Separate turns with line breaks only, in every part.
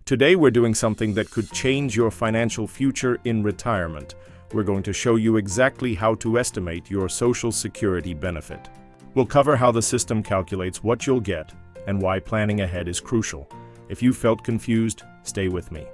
Today we're doing something that could change your financial future in retirement. We're going to show you exactly how to estimate your Social Security benefit. We'll cover how the system calculates what you'll get and why planning ahead is crucial. If you felt confused, stay with me.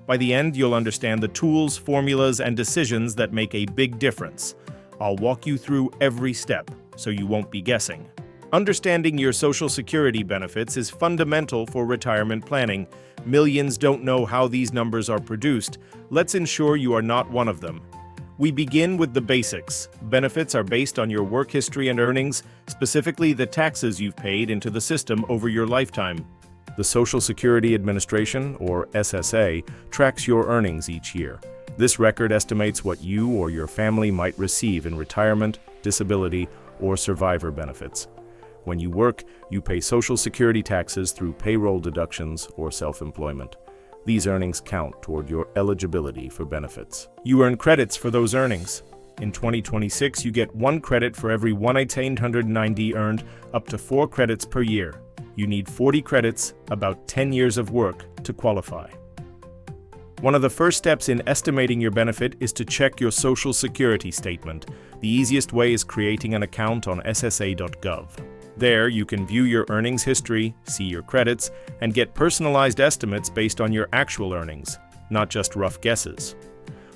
By the end, you'll understand the tools, formulas, and decisions that make a big difference. I'll walk you through every step, so you won't be guessing. Understanding your Social Security benefits is fundamental for retirement planning. Millions don't know how these numbers are produced. Let's ensure you are not one of them. We begin with the basics. Benefits are based on your work history and earnings, specifically the taxes you've paid into the system over your lifetime. The Social Security Administration, or SSA, tracks your earnings each year. This record estimates what you or your family might receive in retirement, disability, or survivor benefits. When you work, you pay Social Security taxes through payroll deductions or self-employment. These earnings count toward your eligibility for benefits. You earn credits for those earnings. In 2026, you get 1 credit for every 1,890 earned, up to 4 credits per year. You need 40 credits, about 10 years of work, to qualify. One of the first steps in estimating your benefit is to check your Social Security statement. The easiest way is creating an account on ssa.gov. There, you can view your earnings history, see your credits, and get personalized estimates based on your actual earnings, not just rough guesses.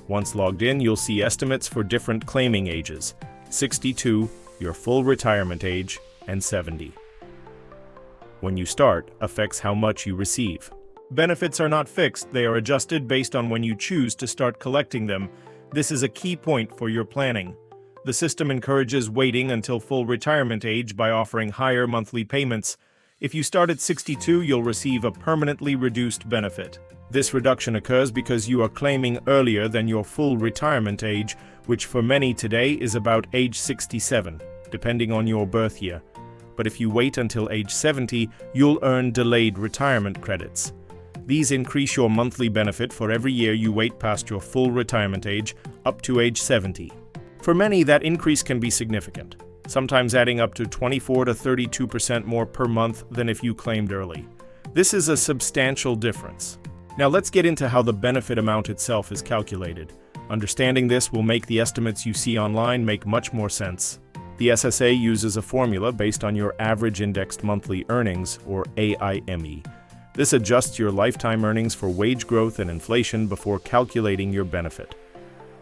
Once logged in, you'll see estimates for different claiming ages: 62, your full retirement age, and 70. When you start affects how much you receive. Benefits are not fixed, they are adjusted based on when you choose to start collecting them. This is a key point for your planning. The system encourages waiting until full retirement age by offering higher monthly payments. If you start at 62, you'll receive a permanently reduced benefit. This reduction occurs because you are claiming earlier than your full retirement age, which for many today is about age 67, depending on your birth year. But if you wait until age 70, you'll earn delayed retirement credits. These increase your monthly benefit for every year you wait past your full retirement age, up to age 70. For many, that increase can be significant, sometimes adding up to 24 to 32% more per month than if you claimed early. This is a substantial difference. Now let's get into how the benefit amount itself is calculated. Understanding this will make the estimates you see online make much more sense. The SSA uses a formula based on your average indexed monthly earnings, or AIME. This adjusts your lifetime earnings for wage growth and inflation before calculating your benefit.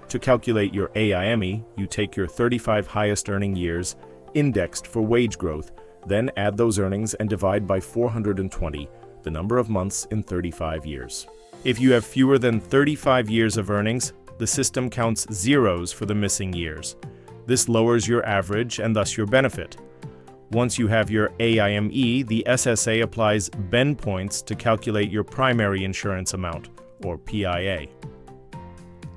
To calculate your AIME, you take your 35 highest earning years, indexed for wage growth, then add those earnings and divide by 420, the number of months in 35 years. If you have fewer than 35 years of earnings, the system counts zeros for the missing years. This lowers your average and thus your benefit. Once you have your AIME, the SSA applies Ben points to calculate your primary insurance amount, or PIA.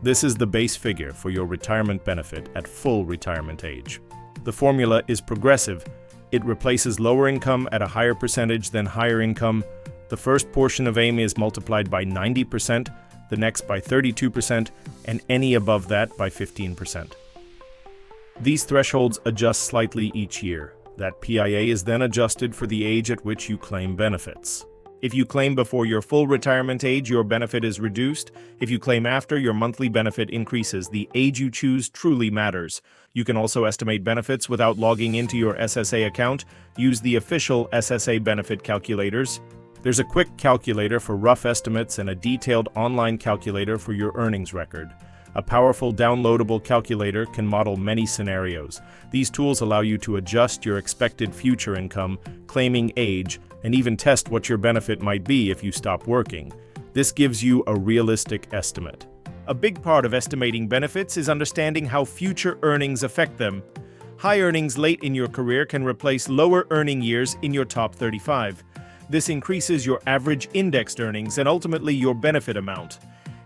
This is the base figure for your retirement benefit at full retirement age. The formula is progressive. It replaces lower income at a higher percentage than higher income. The first portion of AIME is multiplied by 90%, the next by 32%, and any above that by 15%. These thresholds adjust slightly each year. That PIA is then adjusted for the age at which you claim benefits. If you claim before your full retirement age, your benefit is reduced. If you claim after, your monthly benefit increases. The age you choose truly matters. You can also estimate benefits without logging into your SSA account. Use the official SSA benefit calculators. There's a quick calculator for rough estimates and a detailed online calculator for your earnings record. A powerful downloadable calculator can model many scenarios. These tools allow you to adjust your expected future income, claiming age, and even test what your benefit might be if you stop working. This gives you a realistic estimate. A big part of estimating benefits is understanding how future earnings affect them. High earnings late in your career can replace lower earning years in your top 35. This increases your average indexed earnings and ultimately your benefit amount.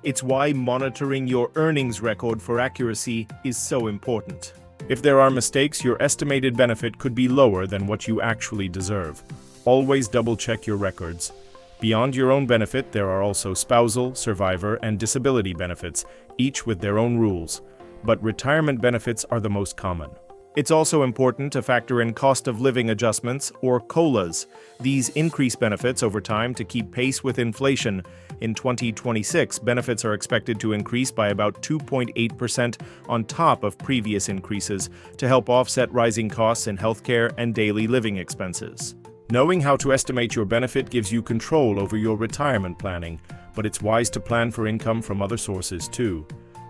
It's why monitoring your earnings record for accuracy is so important. If there are mistakes, your estimated benefit could be lower than what you actually deserve. Always double-check your records. Beyond your own benefit, there are also spousal, survivor, and disability benefits, each with their own rules. But retirement benefits are the most common. It's also important to factor in cost of living adjustments, or COLAs. These increase benefits over time to keep pace with inflation. In 2026, benefits are expected to increase by about 2.8% on top of previous increases to help offset rising costs in healthcare and daily living expenses. Knowing how to estimate your benefit gives you control over your retirement planning, but it's wise to plan for income from other sources too.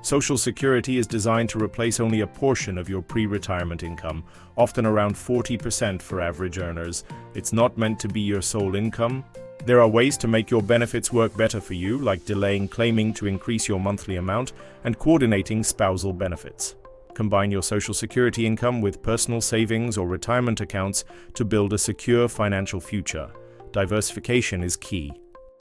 Social Security is designed to replace only a portion of your pre-retirement income, often around 40% for average earners. It's not meant to be your sole income. There are ways to make your benefits work better for you, like delaying claiming to increase your monthly amount and coordinating spousal benefits. Combine your Social Security income with personal savings or retirement accounts to build a secure financial future. Diversification is key.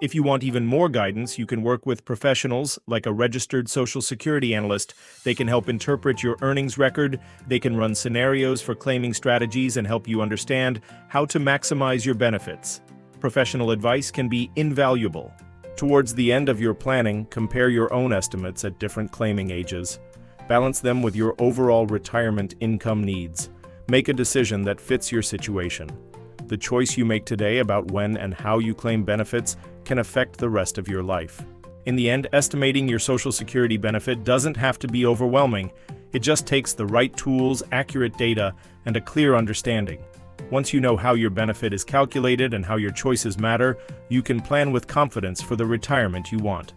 If you want even more guidance, you can work with professionals like a registered Social Security analyst. They can help interpret your earnings record, they can run scenarios for claiming strategies and help you understand how to maximize your benefits. Professional advice can be invaluable. Towards the end of your planning, compare your own estimates at different claiming ages. Balance them with your overall retirement income needs. Make a decision that fits your situation. The choice you make today about when and how you claim benefits can affect the rest of your life. In the end, estimating your Social Security benefit doesn't have to be overwhelming. It just takes the right tools, accurate data, and a clear understanding. Once you know how your benefit is calculated and how your choices matter, you can plan with confidence for the retirement you want.